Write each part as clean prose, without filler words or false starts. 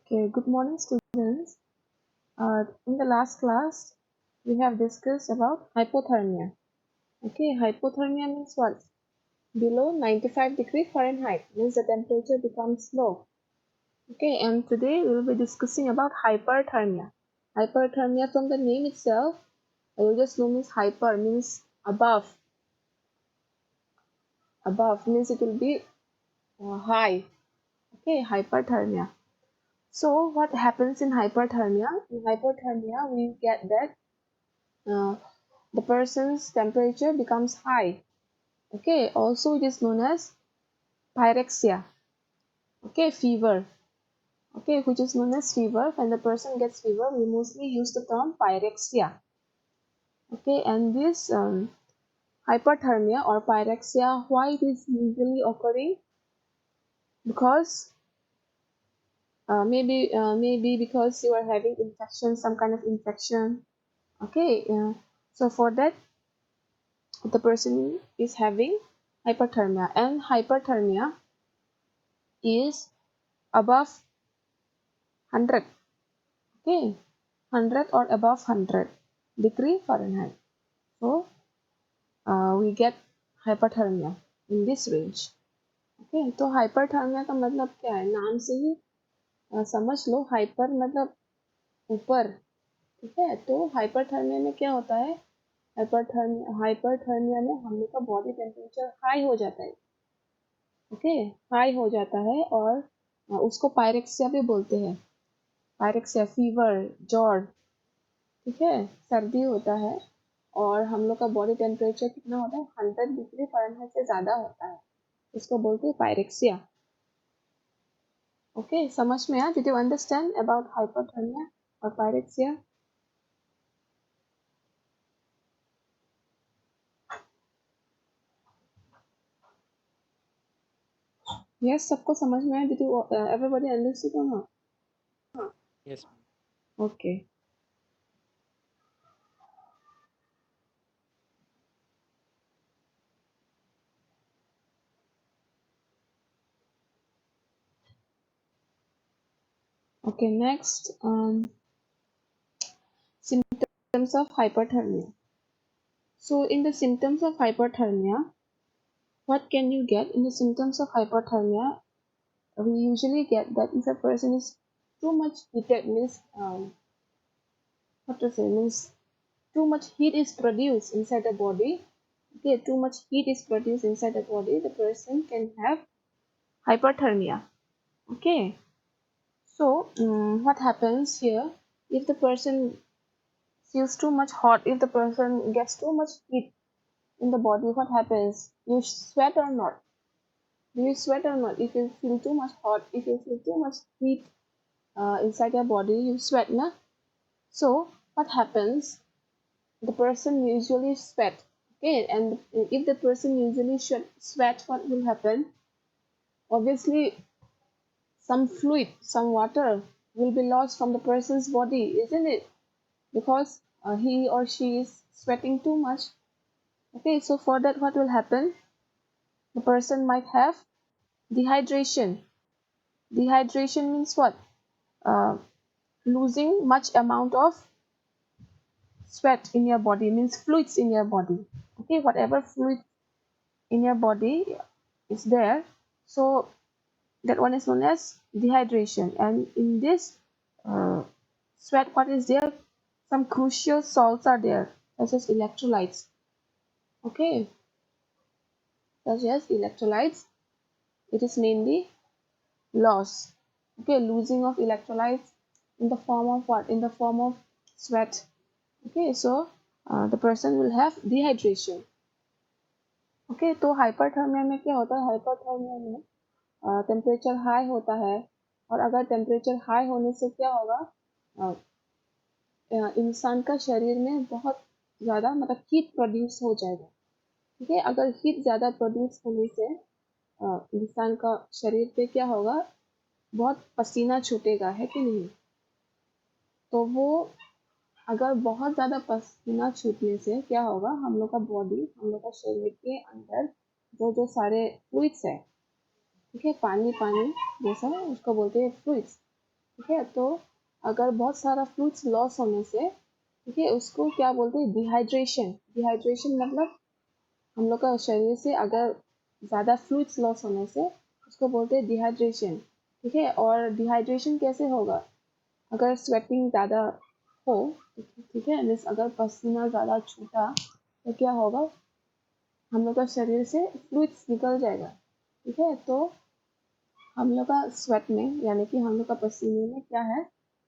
Okay, good morning, students. In the last class, we have discussed about hypothermia. Okay, hypothermia means what? Below 95 degree Fahrenheit means the temperature becomes low. Okay, and today we will be discussing about hyperthermia. Hyperthermia, from the name itself, I will just know means hyper means above. Above means it will be high. Okay, hyperthermia. So what happens in hyperthermia? In hypothermia, we get that the person's temperature becomes high. Okay, also it is known as pyrexia. Okay, fever. Okay, which is known as fever. When the person gets fever, we mostly use the term pyrexia. Okay, and this hyperthermia or pyrexia, why it is usually occurring? Because maybe because you are having infection, some kind of infection. Okay, so for that the person is having hyperthermia, and hyperthermia is above 100. Okay, 100 or above 100 degree Fahrenheit. So we get hyperthermia in this range. Okay, तो hyperthermia का मतलब क्या है? नाम से ही समझ लो, hyper मतलब ऊपर. ठीक है, तो हाइपरथर्मिया में क्या होता है? हाइपरथर्मिया में हम लोग का बॉडी टेम्परेचर हाई हो जाता है. ओके, हाई हो जाता है और उसको पायरेक्सिया भी बोलते हैं. पायरेक्सिया, फीवर, ज्वर. ठीक है, सर्दी होता है और हम लोग का बॉडी टेम्परेचर कितना होता है? 100 डिग्री फ़ारेनहाइट से ज़्यादा होता है. इसको बोलते हैं पायरेक्सिया. ओके, समझ में आया? Did you understand about hypothermia और पायरेक्सिया? यस, सबको समझ में आया? डिड यू एवरीबॉडी अंडरस्टूड और not? Yes. Okay. Okay, next, symptoms of hyperthermia. So in the symptoms of hyperthermia, what can you get in the symptoms of hyperthermia? We usually get that if a person is too much heated, means what to say, means too much heat is produced inside the body. Okay, too much heat is produced inside the body, the person can have hyperthermia. Okay, so what happens here? If the person feels too much hot, if the person gets too much heat in the body, what happens? You sweat or not? Do you sweat or not? If you feel too much hot, if you feel too much heat inside your body, you sweat, na? So what happens? The person usually sweat. Okay, and if the person usually sweat, what will happen? Obviously, some fluid, some water will be lost from the person's body, isn't it? Because he or she is sweating too much. Okay, so for that, what will happen? The person might have dehydration. Dehydration means what? Uh, Losing much amount of sweat in your body, means fluids in your body. Okay, whatever fluid in your body is there, so that one is known as dehydration. And in this uh, sweat, what is there? Some crucial salts are there, such as electrolytes. Okay, such as electrolytes, it is mainly loss. Okay, losing of electrolytes in the form of what? In the form of sweat. Okay, so the person will have dehydration. Okay, तो hyperthermia में क्या होता है? Hyperthermia में temperature high होता है और अगर टेम्परेचर हाई होने से क्या होगा? इंसान का शरीर में बहुत ज़्यादा मतलब हीट प्रोड्यूस हो जाएगा. ठीक है, अगर हीट ज़्यादा प्रोड्यूस होने से इंसान का शरीर पे क्या होगा? बहुत पसीना छूटेगा, है कि नहीं? तो वो अगर बहुत ज़्यादा पसीना छूटने से क्या होगा? हम लोग का बॉडी, हम लोग का शरीर के अंदर जो जो सारे फ्लूइड्स है, ठीक है, पानी पानी जैसा, उसको बोलते हैं फ्लूइड्स. ठीक है, तो अगर बहुत सारा फ्लूइड्स लॉस होने से, ठीक है, उसको क्या बोलते हैं, डिहाइड्रेशन। डिहाइड्रेशन मतलब हम लोग का शरीर से अगर ज़्यादा फ्लूइड्स लॉस होने से उसको बोलते हैं डिहाइड्रेशन। ठीक है, और डिहाइड्रेशन कैसे होगा, अगर स्वेटिंग ज़्यादा हो, ठीक है, मीन्स अगर पसीना ज़्यादा छूटा तो क्या होगा, हम लोग का शरीर से फ्लूइड्स निकल जाएगा। ठीक है, तो हम लोग का स्वेट में यानी कि हम लोग का पसीने में क्या है,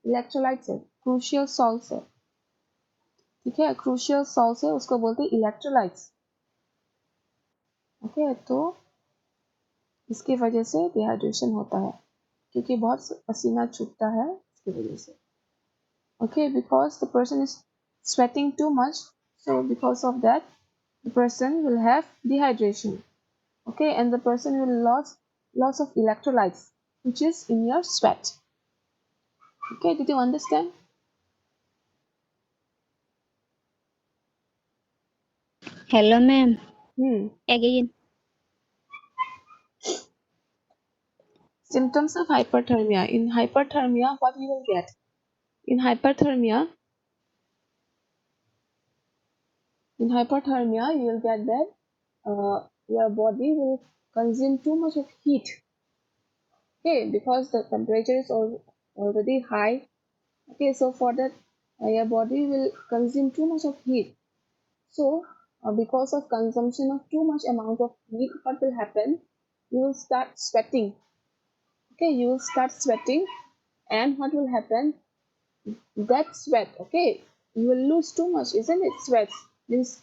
इलेक्ट्रोलाइट्स है, क्रूशियल सॉल्ट्स है। ठीक है, क्रूशियल सॉल्ट्स है, उसको बोलते हैं इलेक्ट्रोलाइट्स। ओके, तो इसकी वजह से डिहाइड्रेशन होता है, क्योंकि बहुत पसीना छूटता है इसकी वजह से। Okay, because the person is sweating too much, so because of that the person will have dehydration. Okay, and the person will loss of electrolytes which is in your sweat. Okay, did you understand? Hello, ma'am. Hmm. Again. Symptoms of hyperthermia. In hyperthermia, what you will get? In hyperthermia, you will get that your body will consume too much of heat. Okay, because the temperature is already high. Okay, so for that, your body will consume too much of heat. So, because of consumption of too much amount of heat, what will happen? You will start sweating. Okay, you will start sweating, and what will happen? That sweat, okay, you will lose too much, isn't it? Sweat means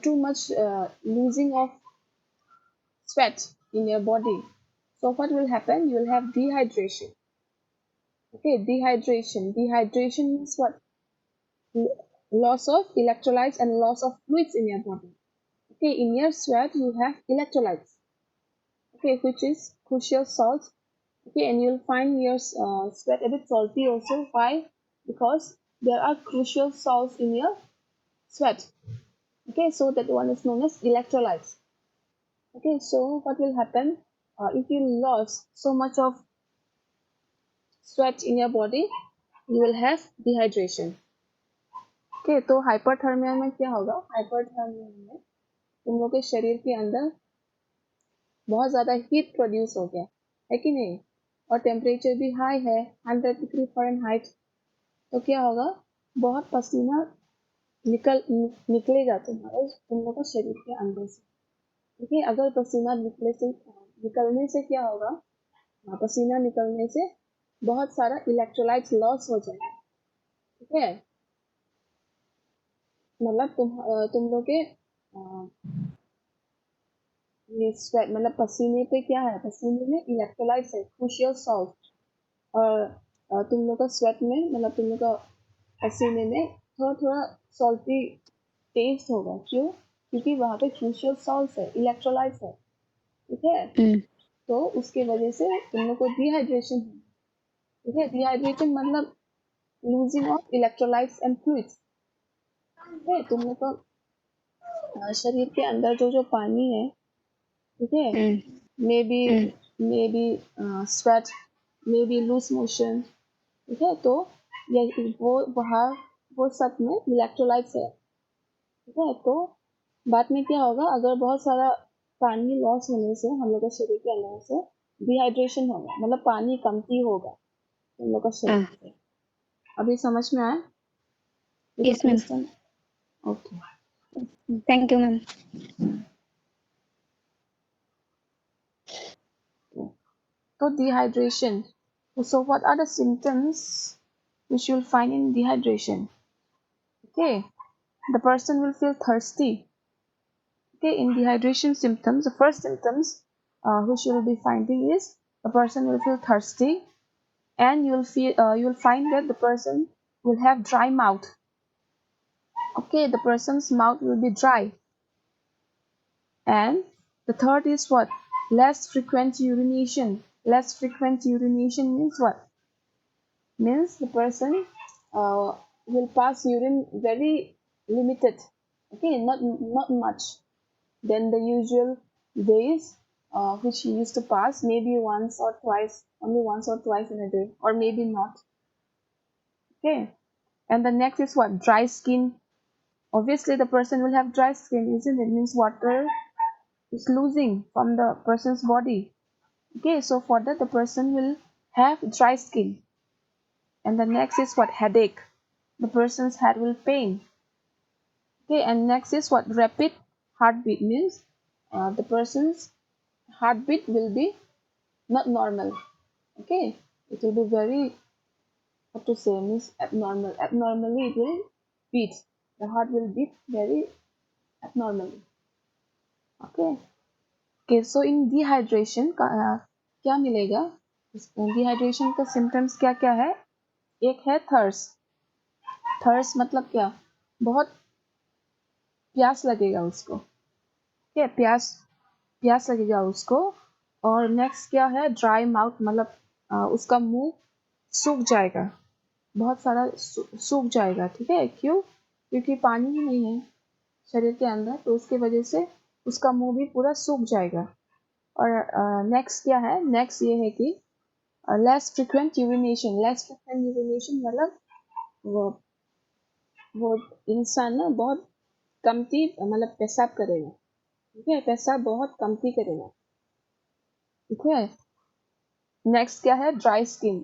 too much losing of sweat in your body. So what will happen? You will have dehydration. Okay, dehydration. Dehydration means what? Loss of electrolytes and loss of fluids in your body. Okay, in your sweat you have electrolytes. Okay, which is crucial salts. Okay, and you'll find your sweat a bit salty also. Why? Because there are crucial salts in your sweat. Okay, so that one is known as electrolytes. Okay, so what will happen if you lost so much of sweat in your body, you will have dehydration. Okay, तो hyperthermia में क्या होगा, hyperthermia में तुम लोग के शरीर के अंदर बहुत ज़्यादा हीट प्रोड्यूस हो गया है कि नहीं, और टेम्परेचर भी हाई है 100 डिग्री फ़ारेनहाइट, तो क्या होगा, बहुत पसीना निकलेगा तुम्हारे तुम लोग का शरीर के अंदर से। देखिए, अगर पसीना निकलने से क्या होगा, पसीना निकलने से बहुत सारा इलेक्ट्रोलाइट्स लॉस हो जाएगा। ठीक है, मतलब तुम लोग के ये स्वेट मतलब पसीने पे क्या है, पसीने में इलेक्ट्रोलाइट्स है, क्रूशियल सॉल्ट, और तुम लोग का स्वेट में मतलब तुम लोग का पसीने में थोड़ा थोड़ा सॉल्टी टेस्ट होगा। क्यों? क्योंकि वहाँ पे क्रूशियल सॉल्ट है, इलेक्ट्रोलाइट्स है। ठीक है, तो उसके वजह से तुम लोग को डिहाइड्रेशन है। ठीक है, डिहाइड्रेशन मतलब losing of electrolytes and fluids. ठीक है, तुम लोग का शरीर के अंदर जो जो पानी है, ठीक है, may be sweat, may be loose motion. ठीक है, तो ये वो सब में इलेक्ट्रोलाइट्स है। ठीक है, तो बाद में क्या होगा, अगर बहुत सारा पानी लॉस होने से हम लोग के शरीर के अंदर से डिहाइड्रेशन होगा, मतलब पानी कमती होगा हम लोग का शरीर से। अभी समझ में आया? Yes, ma'am. Okay, Thank you, ma'am. so dehydration. So what are the symptoms which you'll find in dehydration? Okay, the person will feel thirsty. Okay, in dehydration symptoms, the first symptoms which you will be finding is the person will feel thirsty, and you'll find that the person will have dry mouth. Okay, the person's mouth will be dry. And the third is what? Less frequent urination. Less frequent urination means what? Means the person will pass urine very limited. Okay, not much than the usual days which he used to pass, maybe once or twice, only once or twice in a day, or maybe not. Okay, and the next is what? Dry skin. Obviously the person will have dry skin, isn't it? Means water is losing from the person's body. Okay, so for that the person will have dry skin. And the next is what? Headache. The person's head will pain. Okay, and next is what? Rapid heartbeat. Means the person's heartbeat will be not normal. Okay, it will be very, what to say, means abnormal. Abnormally it will beat. The heart will beat very abnormally. Okay. Okay, so in dehydration का क्या मिलेगा? Dehydration का symptoms क्या क्या है? एक है थर्स. थर्स मतलब क्या? बहुत प्यास लगेगा उसको. ठीक है, प्यास प्यास लगेगा उसको. और नेक्स्ट क्या है? ड्राई माउथ मतलब उसका मुंह सूख जाएगा, बहुत सारा सूख जाएगा. ठीक है, क्यों? क्योंकि पानी ही नहीं है शरीर के अंदर, तो उसके वजह से उसका मुंह भी पूरा सूख जाएगा. और नेक्स्ट क्या है? नेक्स्ट ये है कि less frequent urination. Less frequent urination मतलब वो वो इंसान ना बहुत कमती मतलब पेशाब करेगा. ठीक है, पेशाब बहुत कमती करेगा. ठीक है. नेक्स्ट क्या है? Dry skin.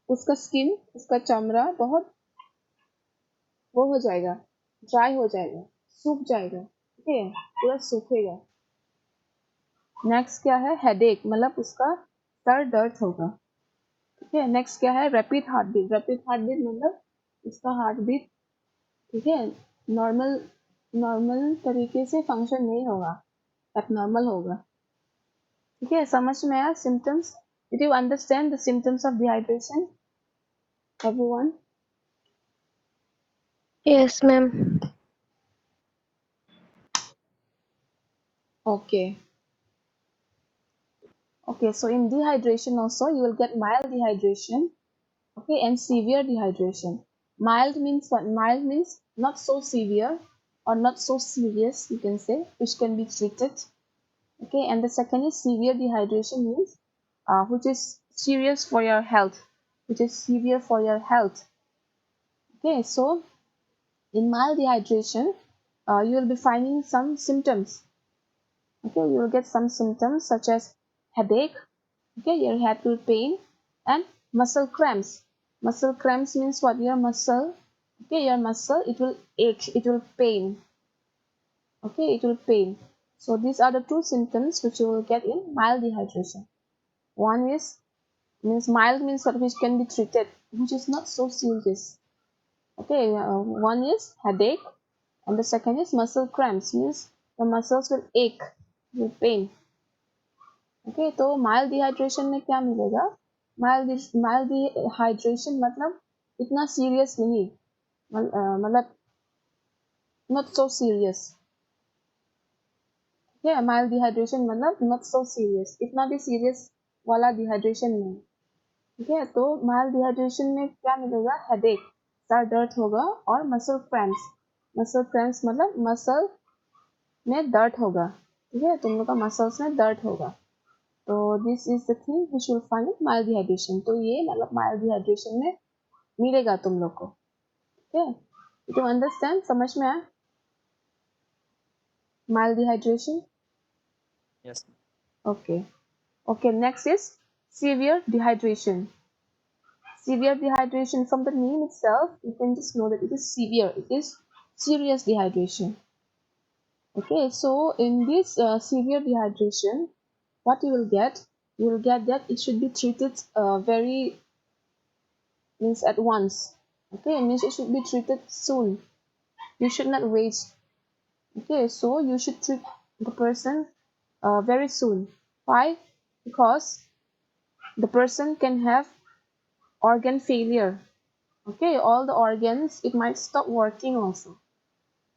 उसका स्किन, उसका चमड़ा बहुत वो हो जाएगा, ड्राई हो जाएगा, सूख जाएगा. ठीक है, पूरा सूखेगा. नेक्स्ट क्या है? हेडेक मतलब उसका सर दर्द होगा. ठीक है. नेक्स्ट क्या है? Rapid heart beat. Rapid heart beat मतलब उसका हार्ट बीट, ठीक है, नॉर्मल नॉर्मल तरीके से फंक्शन नहीं होगा, एबनॉर्मल होगा. ठीक है, समझ में आया symptoms? Did you understand the symptoms of dehydration everyone? Yes, ma'am. Okay. Okay, so in dehydration also you will get mild dehydration, okay, and severe dehydration. Mild means what? Mild means not so severe or not so serious, you can say, which can be treated. Okay, and the second is severe dehydration means which is serious for your health, which is severe for your health. Okay, so in mild dehydration, you will be finding some symptoms. Okay, you will get some symptoms such as headache. Okay, your head will pain, and muscle cramps. Muscle cramps means what? Your muscle, okay, your muscle, it will ache, it will pain. Okay, it will pain. So these are the two symptoms which you will get in mild dehydration. One is means mild means what? Which can be treated, which is not so serious. Okay, one is headache, and the second is muscle cramps means the muscles will ache, will pain. Okay, तो mild dehydration में क्या मिलेगा? Mild dehydration मतलब इतना serious नहीं, मतलब not so serious. ठीक है, माइल्ड डिहाइड्रेशन मतलब नॉट सो सीरियस, इतना भी सीरियस वाला डिहाइड्रेशन नहीं. ठीक है, तो माइल्ड डिहाइड्रेशन में क्या मिलेगा? हेडेक, सर दर्द होगा, और मसल क्रैम्प्स. मसल क्रैम्प्स मतलब मसल में दर्द होगा. ठीक है, तुम लोग का मसल्स में दर्द होगा. तो this is the thing which will find in mild dehydration. तो ये मतलब माइल्ड डिहाइड्रेशन में मिलेगा तुम लोग को. ठीक है, टू अंडरस्टैंड, समझ में आया mild dehydration? Yes. Okay. Okay, next is severe dehydration. Severe dehydration, from the name itself you can just know that it is severe, it is serious dehydration. Okay, so in this severe dehydration, what you will get? You will get that it should be treated very means at once. Okay, it means it should be treated soon. You should not wait. Okay, so you should treat the person very soon. Why? Because the person can have organ failure. Okay, all the organs, it might stop working also.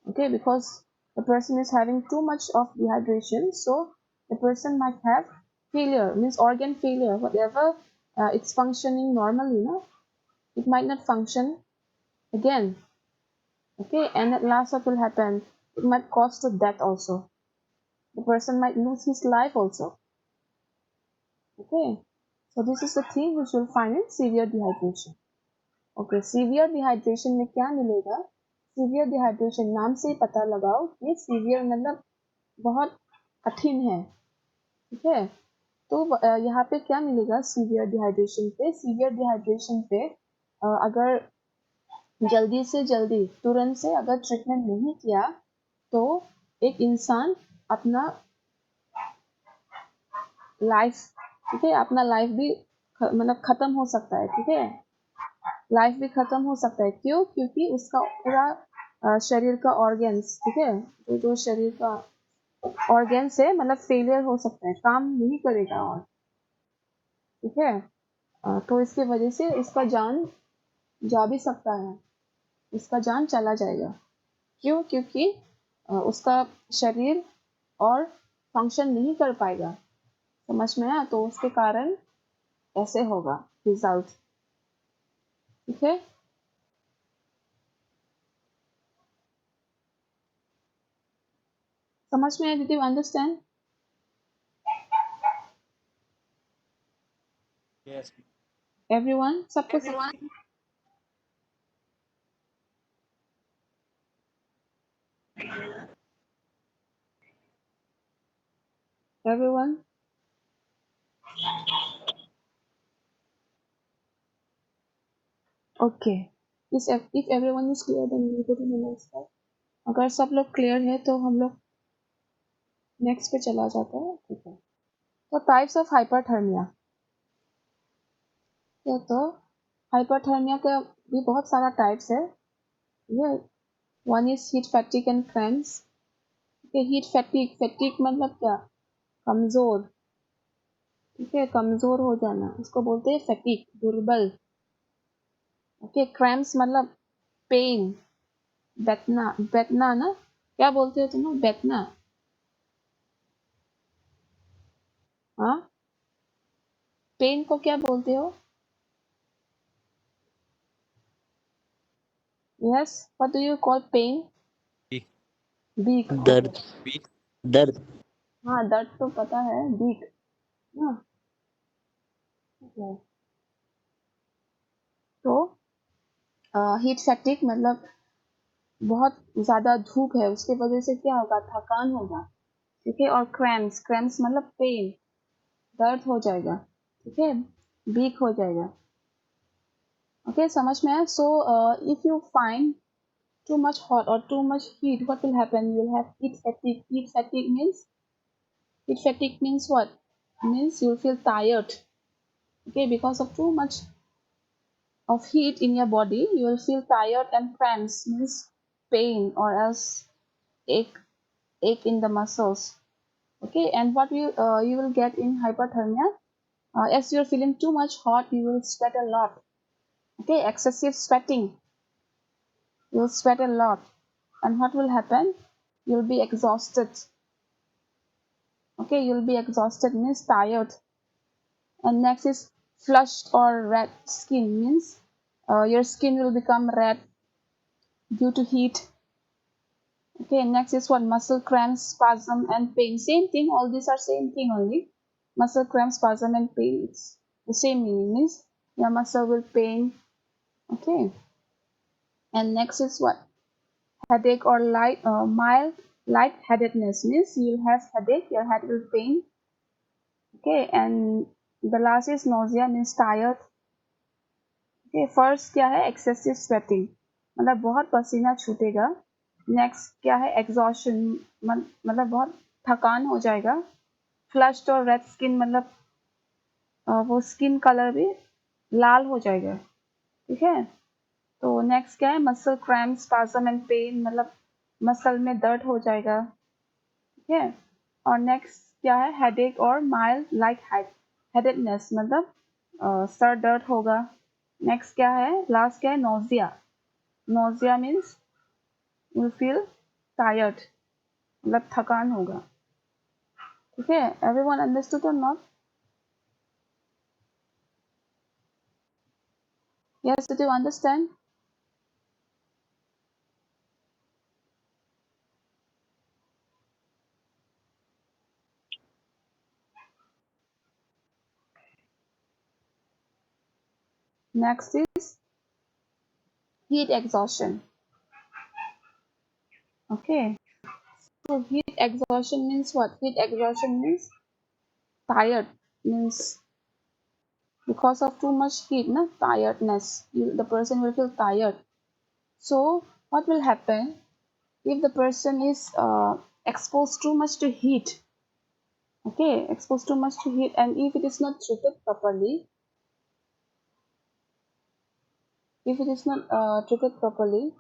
Okay, because the person is having too much of dehydration, so the person might have failure, means organ failure. Whatever it's functioning normally, no, it might not function again. Okay, and at last what will happen? It might cause to death also. The person might lose his life also. Okay, so this is the thing which you'll find in severe dehydration. Okay, severe dehydration में क्या मिलेगा? Severe dehydration नाम से ही पता लगाओ कि severe मतलब बहुत कठिन है, ठीक है। तो यहाँ पे क्या मिलेगा सीवियर डिहाइड्रेशन पे? सीवियर डिहाइड्रेशन पे अगर जल्दी से जल्दी तुरंत से अगर ट्रीटमेंट नहीं किया तो एक इंसान अपना लाइफ, ठीक है, अपना लाइफ भी मतलब खत्म हो सकता है, ठीक है, लाइफ भी खत्म हो सकता है। क्यों? क्योंकि उसका पूरा शरीर का ऑर्गेन्स, ठीक है, जो शरीर का ऑर्गेन्स है मतलब फेलियर हो सकता है, काम नहीं करेगा और, ठीक है। तो इसकी वजह से इसका जान जा भी सकता है, इसका जान चला जाएगा। क्यों? क्योंकि उसका शरीर और फंक्शन नहीं कर पाएगा, समझ में आया? तो उसके कारण ऐसे होगा रिजल्ट, ठीक है। समझ में आया? Did you understand? Yes. Everyone, सबको everyone, okay, if everyone is clear then we'll go to the next slide. अगर सब लोग क्लियर है तो हम लोग नेक्स्ट पे चला जाता है, ठीक है। तो टाइप्स ऑफ हाइपरथर्मिया, तो हाइपरथर्मिया का भी बहुत सारा टाइप्स है। ये one is heat फैटिक and cramps. Heat फैटिक, फैटिक मतलब क्या? कमजोर, ठीक है, कमजोर हो जाना, उसको बोलते हैं फैटिक, दुर्बल। ओके, क्रैम्प्स मतलब पेन, बैठना, बैठना ना, क्या बोलते हो तुम लोग? बैठना, हाँ, पेन को क्या बोलते हो? Yes, what do you call pain? Weak. Weak, okay. दर्द Weak. दर्द हाँ, दर्द तो पता है, वीक ना, ओके। तो हीट फैटिक मतलब बहुत ज्यादा धूप है उसके वजह से क्या होगा? थकान होगा, ठीक है। और क्रैम्प्स, क्रैम्प्स मतलब पेन, दर्द हो जाएगा, ठीक है, वीक हो जाएगा। ओके, समझ में आया? So if you find too much hot or too much heat, what will happen? You will have heat fatigue. Heat fatigue means what? Means you'll feel tired. Okay, because of too much of heat in your body, you will feel tired, and cramps means pain or else ache, ache in the muscles. Okay, and what you will get in hypothermia? As you're feeling too much hot, you will sweat a lot. Okay, excessive sweating. You'll sweat a lot, and what will happen? You'll be exhausted. Okay, you'll be exhausted means tired. And next is flushed or red skin means your skin will become red due to heat. Okay, next is what? Muscle cramps, spasm and pain. Same thing, all these are same thing only. Muscle cramps, spasm and pain, it's the same meaning, means your muscle will pain. Okay, and next is what? Headache or mild lightheadedness means you'll have headache, your head will pain. Okay, and the last is nausea means tired. Okay, first क्या है? Excessive sweating मतलब बहुत पसीना छूटेगा। Next क्या है? Exhaustion मतलब बहुत थकान हो जाएगा। फ्लश्ड और रेड स्किन मतलब वो स्किन कलर भी लाल हो जाएगा, ठीक है। तो नेक्स्ट क्या है? Muscle cramp, spasm and pain मतलब मसल में दर्द हो जाएगा, ठीक है। और नेक्स्ट क्या है? हेडेक और माइल्ड लाइट हेडेडनेस मतलब सर दर्द होगा। नेक्स्ट क्या है? लास्ट क्या है? Nausea. Nausea means you feel tired मतलब थकान होगा, ठीक है। एवरीवन अंडरस्टूड और not? Yes, did you understand? Next is heat exhaustion. Okay, so heat exhaustion means what? Heat exhaustion means tired, means because of too much heat, na, tiredness. The person will feel tired. So what will happen if the person is exposed too much to heat? Okay, exposed too much to heat, and if it is not treated properly, if it is not treated properly,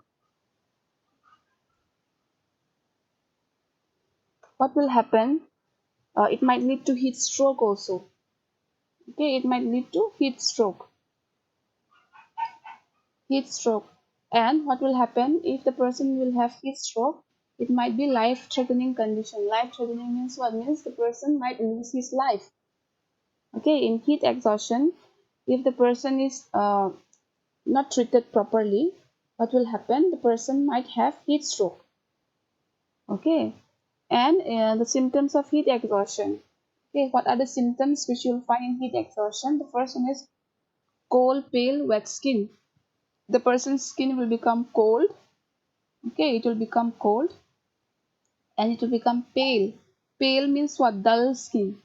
what will happen? It might lead to heat stroke also. Okay, it might lead to heat stroke. Heat stroke. And what will happen if the person will have heat stroke? It might be life-threatening condition. Life-threatening means what? Means the person might lose his life. Okay, in heat exhaustion, if the person is not treated properly, what will happen? The person might have heat stroke. Okay, and the symptoms of heat exhaustion. Okay, what are the symptoms which you'll find in heat exhaustion? The first one is cold, pale, wet skin. The person's skin will become cold. Okay, it will become cold and it will become pale. Pale means what? Dull skin.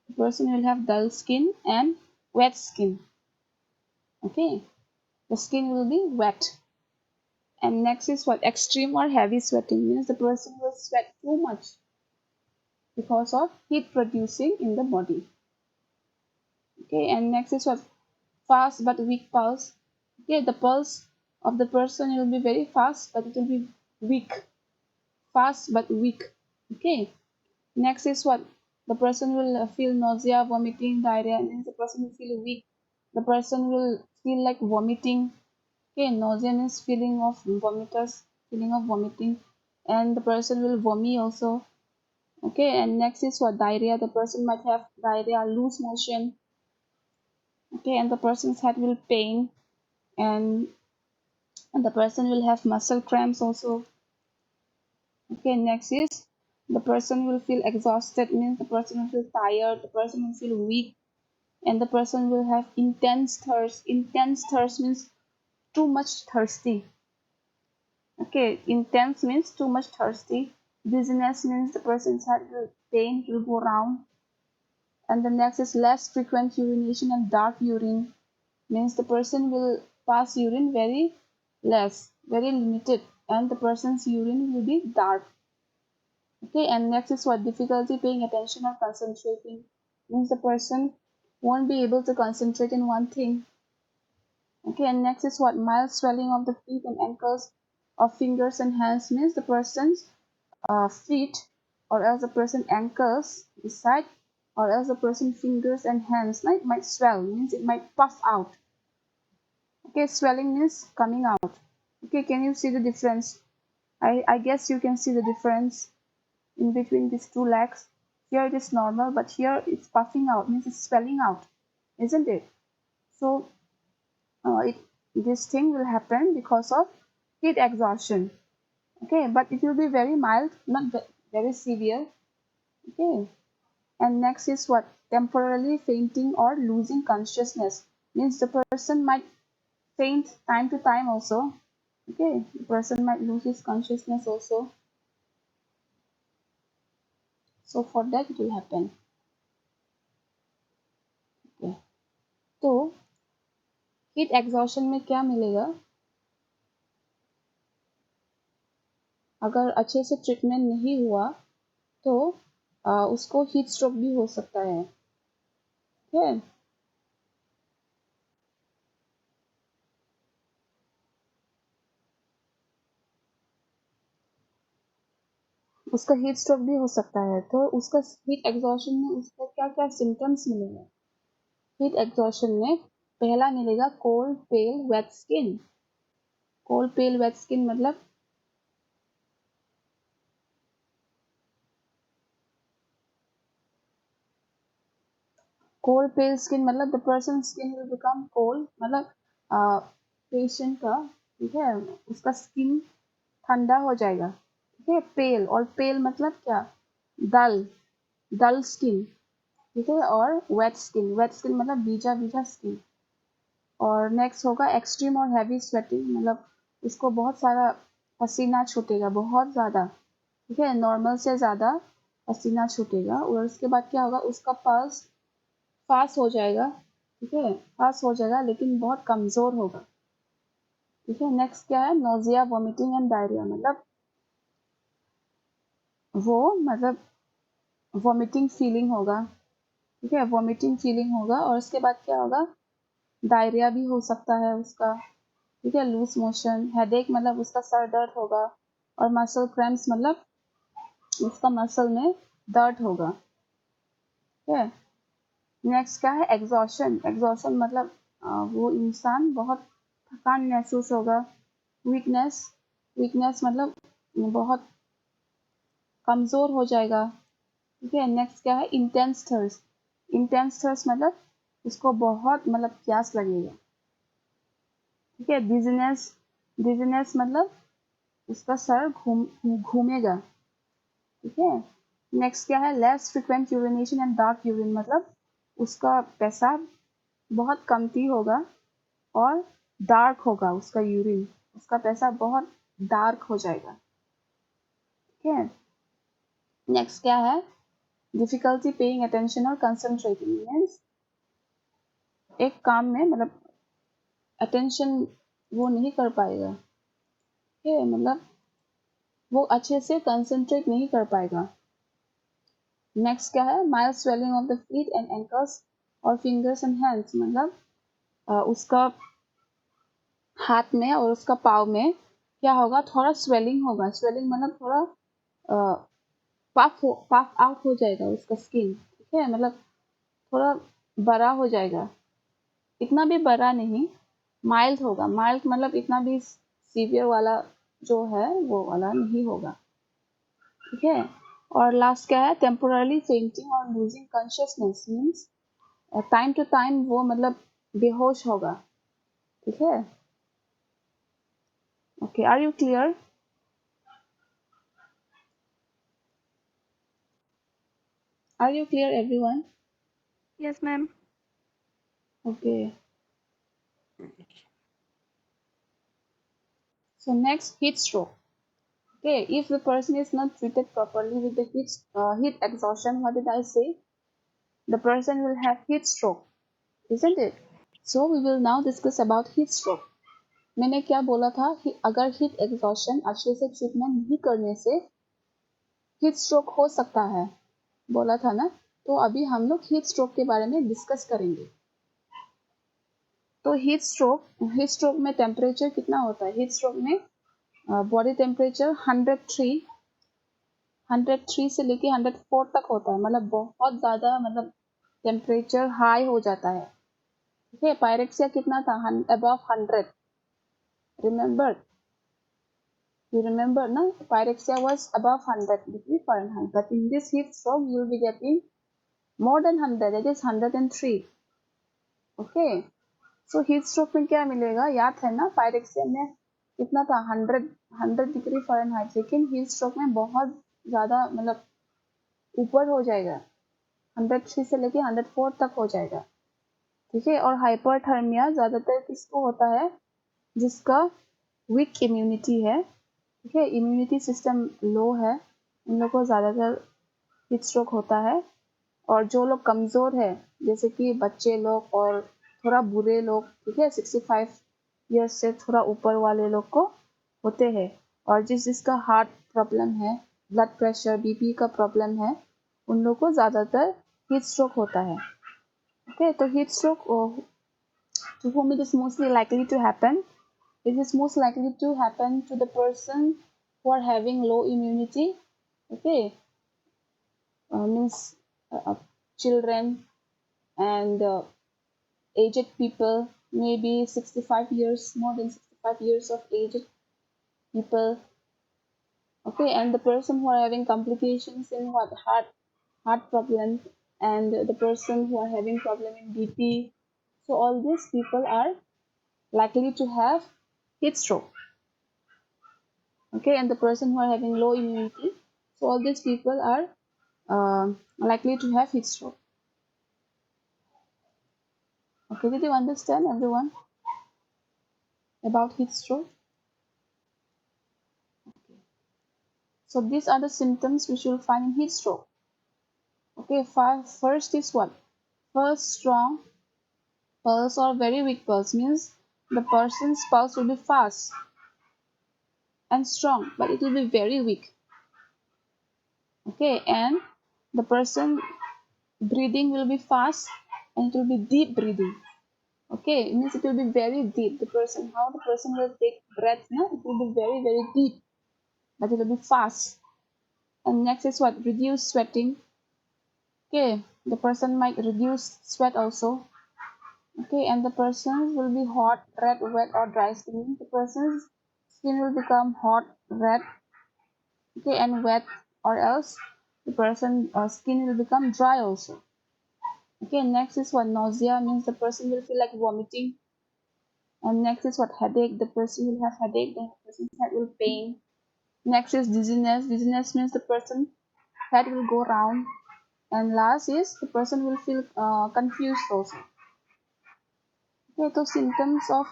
The person will have dull skin and wet skin. Okay, the skin will be wet. And next is what? Extreme or heavy sweating means the person will sweat too much because of heat producing in the body. Okay, and next is what? Fast but weak pulse. Okay, the pulse of the person will be very fast, but it will be weak. Fast but weak. Okay, next is what? The person will feel nausea, vomiting, diarrhea, means the person will feel weak. The person will feel like vomiting. Okay, nausea means feeling of vomiters, feeling of vomiting, and the person will vomit also. Okay, and next is what? Diarrhea. The person might have diarrhea, loose motion. Okay, and the person's head will pain, and the person will have muscle cramps also. Okay, next is the person will feel exhausted, means the person will feel tired, the person will feel weak, and the person will have intense thirst. Intense thirst means too much thirsty. Okay, intense means too much thirsty. Dizziness means the person's head will pain, will go round. And the next is less frequent urination and dark urine, means the person will pass urine very less, very limited, and the person's urine will be dark. Okay, and next is what? Difficulty paying attention or concentrating, means the person won't be able to concentrate in one thing. Okay, and next is what? Mild swelling of the feet and ankles or fingers and hands, means the person's feet or else the person ankles beside or else the person fingers and hands like might swell, means it might puff out. Okay, swelling means coming out. Okay, can you see the difference? I guess you can see the difference in between these two legs. Here it is normal, but here it's puffing out, means it's swelling out, isn't it? So this thing will happen because of heat exhaustion. Okay, but it will be very mild, not very severe. Okay, and next is what? Temporarily fainting or losing consciousness, means the person might faint time to time also. Okay, the person might lose his consciousness also. So for that it will happen. Okay, तो heat exhaustion में क्या मिलेगा? अगर अच्छे से treatment नहीं हुआ तो उसको हीट स्ट्रोक भी हो सकता है. Okay? उसका हीट स्ट्रोक भी हो सकता है. तो उसका हीट एग्जॉशन में उसको क्या क्या सिम्टम्स मिलेंगे? हीट एग्जॉशन में पहला मिलेगा कोल्ड पेल वेट स्किन. कोल्ड पेल वेट स्किन मतलब कोल्ड पेल स्किन मतलब the person skin will become cold, मतलब पेशेंट का, ठीक है, उसका स्किन ठंडा हो जाएगा. ठीक है, पेल, और पेल मतलब क्या? डल, डल स्किन. ठीक है, और वेट स्किन, वेट स्किन मतलब भीजा भीजा स्किन. और नेक्स्ट होगा एक्सट्रीम और हैवी स्वेटिंग, मतलब उसको बहुत सारा पसीना छूटेगा, बहुत ज़्यादा, ठीक है, नॉर्मल से ज़्यादा पसीना छूटेगा। और उसके बाद क्या होगा, उसका पल्स फास्ट हो जाएगा, ठीक है, फास्ट हो जाएगा लेकिन बहुत कमज़ोर होगा, ठीक है। नेक्स्ट क्या है, नोजिया, वॉमिटिंग एंड डायरिया, मतलब वो मतलब वॉमिटिंग फीलिंग होगा, ठीक है, वॉमिटिंग फीलिंग होगा। और उसके बाद क्या होगा, डायरिया भी हो सकता है उसका, ठीक है, लूज मोशन, हेडेक मतलब उसका सर दर्द होगा, और मसल क्रैम्प्स मतलब उसका मसल में दर्द होगा, ठीक है। नेक्स्ट क्या है, एग्जॉशन, एग्जॉशन मतलब वो इंसान बहुत थकान महसूस होगा। वीकनेस, वीकनेस मतलब बहुत कमज़ोर हो जाएगा, ठीक है। नेक्स्ट क्या है, इंटेंस थर्स्ट, इंटेंस थर्स्ट मतलब उसको बहुत मतलब प्यास लगेगा, ठीक है। डिजीनेस, डिजीनेस मतलब उसका सर घूमेगा, ठीक है। नेक्स्ट क्या है, less frequent urination and dark urine, मतलब उसका पेशाब बहुत कमती होगा और डार्क होगा उसका यूरिन, उसका पेशाब बहुत डार्क हो जाएगा, ठीक है। नेक्स्ट क्या है, डिफिकल्टी पेइंग अटेंशन और कंसंट्रेटिंग, मीन्स एक काम में मतलब अटेंशन वो नहीं कर पाएगा, ठीक है, मतलब वो अच्छे से कंसंट्रेट नहीं कर पाएगा। नेक्स्ट क्या है, mild swelling of the feet and ankles और फिंगर्स एंड हैंड्स, मतलब उसका हाथ में और उसका पाँव में क्या होगा, थोड़ा स्वेलिंग होगा, स्वेलिंग मतलब थोड़ा पफ आउट हो जाएगा उसका स्किन, ठीक है, मतलब थोड़ा बड़ा हो जाएगा, इतना भी बड़ा नहीं, माइल्ड होगा, माइल्ड मतलब इतना भी सीवियर वाला जो है वो वाला नहीं होगा, ठीक है। और लास्ट क्या है, टेम्पोरली फेंटिंग और losing consciousness, means time to time वो मतलब बेहोश होगा, ठीक है। Okay, are you clear? Are you clear everyone? Yes, ma'am. ओके, so next, heat stroke. Okay, if the person is not treated properly with the heat exhaustion, what did I say? The person will have heat stroke, isn't it? So we will now discuss about heat stroke. मैंने क्या बोला था कि अगर heat exhaustion अच्छे से treatment नहीं करने से हीट स्ट्रोक हो सकता है, बोला था ना। तो अभी हम लोग हीट स्ट्रोक के बारे में डिस्कस करेंगे। तो हीट स्ट्रोक में टेम्परेचर कितना होता है, हीट स्ट्रोक में बॉडी टेम्परेचर 103 से लेके 104 तक होता है, मतलब बहुत ज़्यादा, मतलब टेम्परेचर हाई हो जाता है, ठीक है। पायरेक्सिया कितना था, above 100, remember, you remember na, pyrexia was above 100 degree Fahrenheit, but in this heat stroke you will be getting more than 100, that is 103, okay. So heat stroke में क्या मिलेगा, याद है ना, pyrexia में कितना था, 100 डिग्री Fahrenheit, लेकिन heat stroke में बहुत ज़्यादा मतलब ऊपर हो जाएगा, 103 से लेके 104 तक हो जाएगा, ठीक है। और हाइपरथर्मिया ज़्यादातर किसको होता है, जिसका वीक इम्यूनिटी है, ठीक है, इम्यूनिटी सिस्टम लो है, उन लोगों को ज़्यादातर हीट स्ट्रोक होता है। और जो लोग कमज़ोर है, जैसे कि बच्चे लोग और थोड़ा बुरे लोग, ठीक है, 65 ईयर्स से थोड़ा ऊपर वाले लोग को होते हैं। और जिसका हार्ट प्रॉब्लम है, ब्लड प्रेशर, बीपी का प्रॉब्लम है, उन लोग को ज़्यादातर हीट स्ट्रोक होता है, ओके। तो heat stroke to whom it is mostly likely to happen, it is most likely to happen to the person who are having low immunity, okay, means children and aged people, maybe 65 years, more than 65 years of aged people, okay, and the person who are having complications in what, heart problem, and the person who are having problem in BP. So all these people are likely to have heat stroke, okay, and the person who are having low immunity. So all these people are likely to have heat stroke. Okay, did you understand, everyone? about heat stroke? Okay. So these are the symptoms which you will find in heat stroke. Okay, first is what? First, strong pulse or very weak pulse means the person's pulse will be fast and strong, but it will be very weak. Okay, and the person breathing will be fast and it will be deep breathing. Okay, it means it will be very deep. How the person will take breath, no? It will be very, very deep, but it will be fast. And next is what? Reduce sweating. Okay, the person might reduce sweat also. Okay, and the person will be hot, red, wet, or dry skin. The person's skin will become hot, red, okay, and wet, or else the person skin will become dry also. Okay, next is what? Nausea means the person will feel like vomiting. And next is what? Headache. The person will have headache. The person's head will pain. Next is dizziness. Dizziness means the person head will go round. And last is the person will feel confused also. Okay, तो symptoms of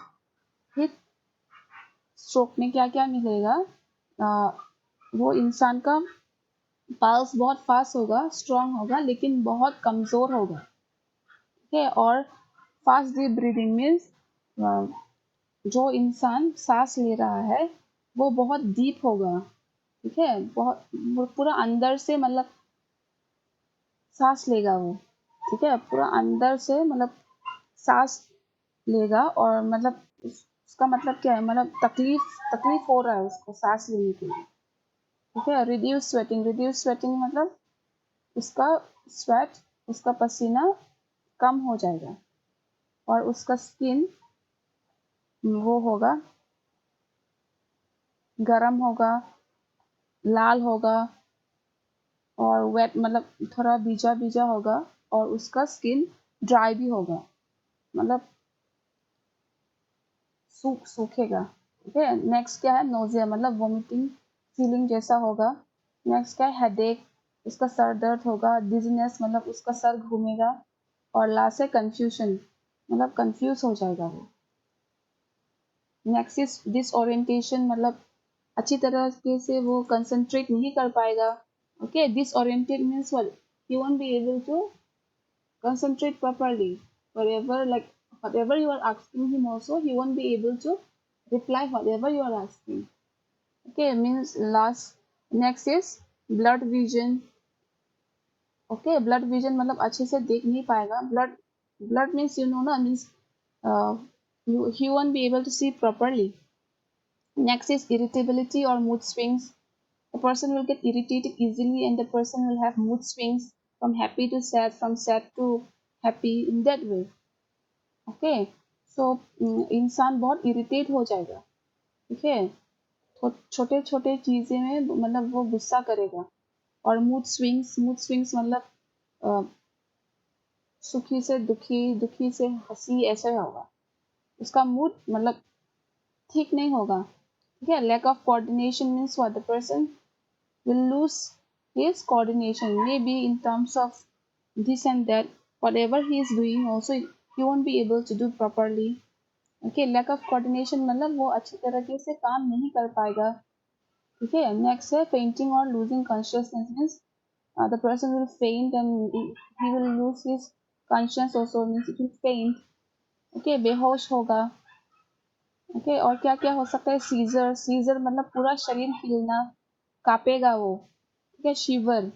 heat stroke में क्या क्या मिलेगा? वो इंसान का pulse बहुत fast होगा, स्ट्रांग होगा, लेकिन बहुत कमजोर होगा. ठीक है, और फास्ट डीप ब्रीदिंग मीन्स जो इंसान सांस ले रहा है वो बहुत डीप होगा. ठीक है, बहुत पूरा अंदर से मतलब सांस लेगा वो. ठीक है, पूरा अंदर से मतलब सांस लेगा और मतलब उसका मतलब क्या है, मतलब तकलीफ हो रहा है उसको सांस लेने के लिए. ठीक है, रिड्यूस स्वेटिंग मतलब उसका स्वेट, उसका पसीना कम हो जाएगा और उसका स्किन वो होगा, गरम होगा, लाल होगा और वेट मतलब थोड़ा भीजा भीजा होगा और उसका स्किन ड्राई भी होगा, मतलब सूखेगा. ठीक है, नेक्स्ट क्या है? नोजिया मतलब वोमिटिंग फीलिंग जैसा होगा. नेक्स्ट क्या है? हेडेक, उसका सर दर्द होगा. डिजीनेस मतलब उसका सर घूमेगा. और लास्ट है कंफ्यूजन, मतलब कंफ्यूज हो जाएगा वो. नेक्स्ट इज डिसओरिएंटेशन, मतलब अच्छी तरह से वो कंसंट्रेट नहीं कर पाएगा. Okay, disoriented means what? He won't be able to concentrate properly. Whatever you are asking him also, he won't be able to reply whatever you are asking. Okay, means last. Next is blood vision. Okay, blood vision मतलब अच्छे से देख नहीं पाएगा. Blood means you know ना, means uh, he won't be able to see properly. Next is irritability or mood swings. The person will get irritated easily and the person will have mood swings from happy to sad, from sad to happy, in that way. Okay, so इंसान बहुत irritate हो जाएगा. ठीक है, तो छोटे छोटे चीजें में मतलब वो गुस्सा करेगा. और मूड स्विंग्स मतलब सुखी से दुखी, दुखी से हंसी, ऐसा होगा. उसका मूड मतलब ठीक नहीं होगा. ठीक है, lack of coordination means what? The person will lose his coordination, maybe in terms of this and that. Whatever he is doing also he won't be able to do properly. Okay, lack of coordination मतलब वो अच्छी तरीके से काम नहीं कर पाएगा. ठीक है, नेक्स्ट है फेंटिंग और losing consciousness means the person will faint and he will lose his conscious also, means it will faint. Okay, बेहोश होगा. ओके, और क्या क्या हो सकता है? सीजर मतलब पूरा शरीर हिलना, कांपेगा वो. ठीक है, shiver.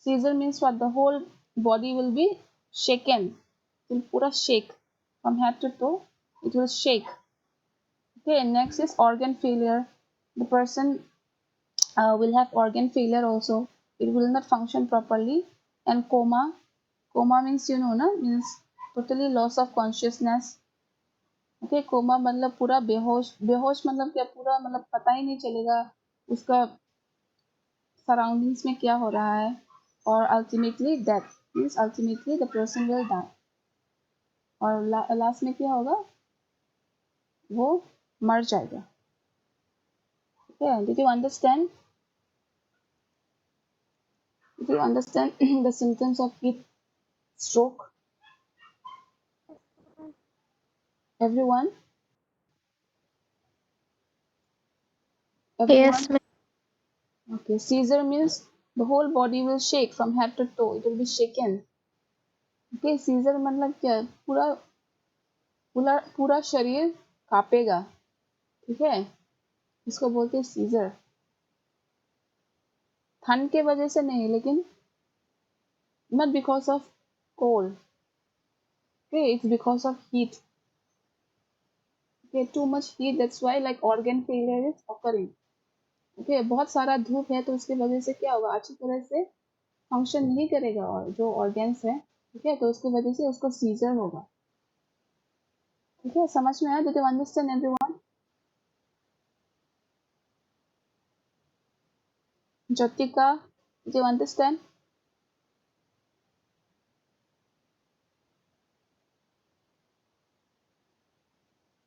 Seizure means what? The whole body will be shaken, will पूरा shake from head to toe, it will shake. Okay, next is organ failure. The person will have organ failure also. It will not function properly. And coma. Coma means you know na, means totally loss of consciousness. Okay, coma मतलब पूरा बेहोश. बेहोश मतलब क्या? पूरा मतलब पता ही नहीं चलेगा उसका सराउंडिंग्स में क्या हो रहा है. और ultimately death means ultimately the person will die. और लास्ट में क्या होगा? वो मर जाएगा. Okay, did you understand? Did you understand the symptoms of heat stroke? Everyone? Everyone? Yes, ma'am. Okay. Seizure means the whole body will shake from head to toe. It will be shaken. Okay. Seizure मतलब क्या है? पूरा पूरा पूरा शरीर कांपेगा. ठीक है. इसको बोलते हैं सीजर. ठंड के वजह से नहीं, लेकिन not because of cold. Okay, it's because of heat. Okay, too much heat, that's why like organ failure is occurring. Okay, बहुत सारा धूप है तो उसकी वजह से क्या होगा, अच्छी तरह से फंक्शन नहीं करेगा और जो ऑर्गेन्स है. ठीक है, तो उसकी वजह से उसको सीजर होगा. ठीक है, समझ में आया? Did you understand everyone? Jyotika, did you understand?